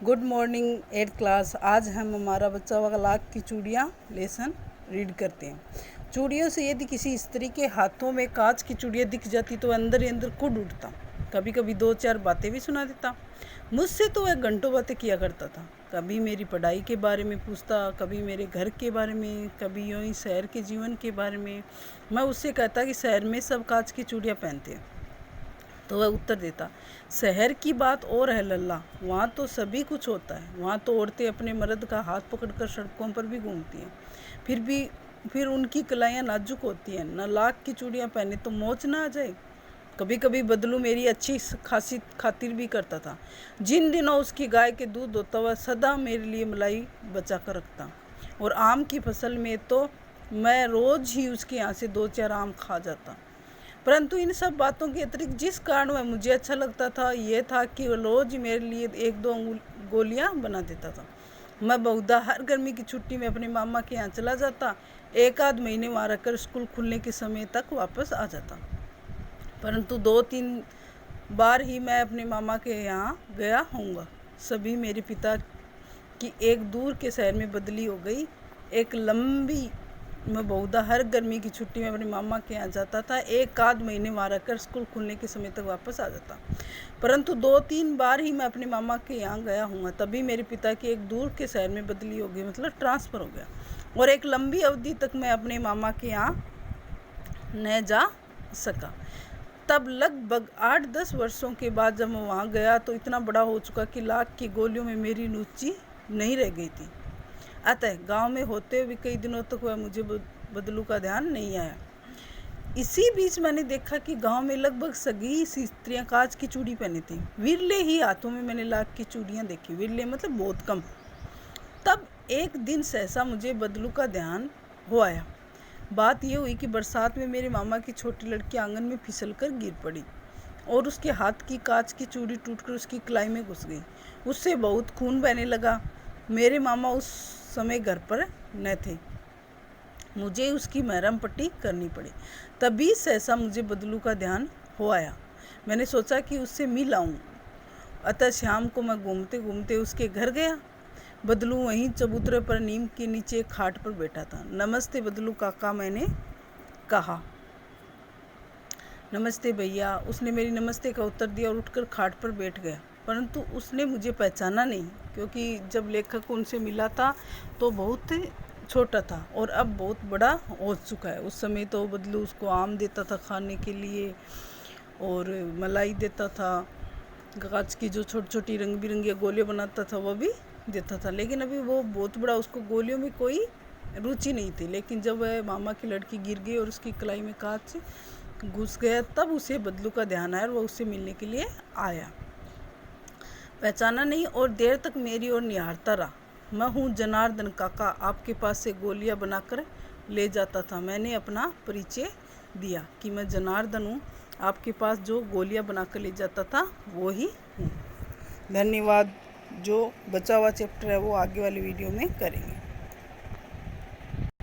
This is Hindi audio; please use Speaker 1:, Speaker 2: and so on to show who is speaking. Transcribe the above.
Speaker 1: Good morning 8th class. आज हम हमारा बच्चा व लाख की चूड़ियाँ लेसन रीड करते हैं। चूड़ियों से यदि किसी स्त्री के हाथों में कांच की चूड़ियाँ दिख जाती तो अंदर ही अंदर कूद उठता। कभी कभी 2-4 बातें भी सुना देता। मुझसे तो वह घंटों बातें किया करता था। कभी मेरी पढ़ाई के बारे में पूछता, कभी मेरे घर के बारे में, कभी यूँ ही शहर के जीवन के बारे में। मैं उससे कहता कि शहर में सब कांच की चूड़ियाँ पहनते हैं, तो वह उत्तर देता, शहर की बात और है लल्ला, वहाँ तो सभी कुछ होता है। वहाँ तो औरतें अपने मर्द का हाथ पकड़कर सड़कों पर भी घूमती हैं। फिर उनकी कलाइयाँ नाजुक होती हैं। न लाख की चूड़ियाँ पहने तो मौज ना आ जाए। कभी कभी बदलू मेरी अच्छी खासी खातिर भी करता था। जिन दिनों उसकी गाय के दूध होता वह सदा मेरे लिए मलाई बचा कर रखता। और आम की फसल में तो मैं रोज़ ही उसके यहाँ से 2-4 आम खा जाता। परंतु इन सब बातों के अतिरिक्त जिस कारण वह मुझे अच्छा लगता था यह था कि वह रोज मेरे लिए 1-2 गोलियां बना देता था। मैं बहुधा हर गर्मी की छुट्टी में अपने मामा के यहाँ चला जाता। 1-आध महीने वहाँ रहकर स्कूल खुलने के समय तक वापस आ जाता। परंतु 2-3 बार ही मैं अपने मामा के यहाँ गया होऊंगा। सभी मेरे पिता की एक दूर के शहर में बदली हो गई। मैं बहुधा हर गर्मी की छुट्टी में अपने मामा के यहाँ जाता था। 1-आध महीने वहाँ रहकर स्कूल खुलने के समय तक वापस आ जाता। परंतु 2-3 बार ही मैं अपने मामा के यहाँ गया हूँ। तभी मेरे पिता की एक दूर के शहर में बदली हो गई, मतलब ट्रांसफ़र हो गया। और एक लंबी अवधि तक मैं अपने मामा के यहाँ न जा सका। तब लगभग 8-10 वर्षों के बाद जब मैं वहाँ गया तो इतना बड़ा हो चुका कि लाख की गोलियों में मेरी रुचि नहीं रह गई थी। अतः गांव में होते हुए कई दिनों तक वह मुझे बदलू का ध्यान नहीं आया। इसी बीच मैंने देखा कि गांव में लगभग सभी स्त्रियां कांच की चूड़ी पहनी थी। विरले ही हाथों में मैंने लाख की चूड़ियां देखी। विरले मतलब बहुत कम। तब एक दिन सहसा मुझे बदलू का ध्यान हो आया। बात यह हुई कि बरसात में मेरे मामा की छोटी लड़की आंगन में फिसल कर गिर पड़ी और उसके हाथ की कांच की चूड़ी टूटकर उसकी कलाई में घुस गई। उससे बहुत खून बहने लगा। मेरे मामा उस समय घर पर न थे। मुझे उसकी मरहम पट्टी करनी पड़ी। तभी सहसा मुझे बदलू का ध्यान हो आया। मैंने सोचा कि उससे मिल आऊं। अतः शाम को मैं घूमते घूमते उसके घर गया। बदलू वहीं चबूतरे पर नीम के नीचे खाट पर बैठा था। नमस्ते बदलू काका, मैंने कहा। नमस्ते भैया, उसने मेरी नमस्ते का उत्तर दिया और उठकर खाट पर बैठ गया। परंतु उसने मुझे पहचाना नहीं, क्योंकि जब लेखक उनसे मिला था तो बहुत छोटा था और अब बहुत बड़ा हो चुका है। उस समय तो बदलू उसको आम देता था खाने के लिए और मलाई देता था। कांच की जो छोटी छोटी रंग बिरंगी गोलियाँ बनाता था वह भी देता था। लेकिन अभी वो बहुत बड़ा, उसको गोलियों में कोई रुचि नहीं थी। लेकिन जब वह मामा की लड़की गिर गई और उसकी कलाई में कांच घुस गया तब उसे बदलू का ध्यान आया और वह उससे मिलने के लिए आया। पहचाना नहीं और देर तक मेरी ओर निहारता रहा। मैं हूँ जनार्दन काका, आपके पास से गोलियां बनाकर ले जाता था। मैंने अपना परिचय दिया कि मैं जनार्दन हूँ, आपके पास जो गोलियां बनाकर ले जाता था वो ही हूँ। धन्यवाद। जो बचा हुआ चैप्टर है वो आगे वाली वीडियो में करेंगे।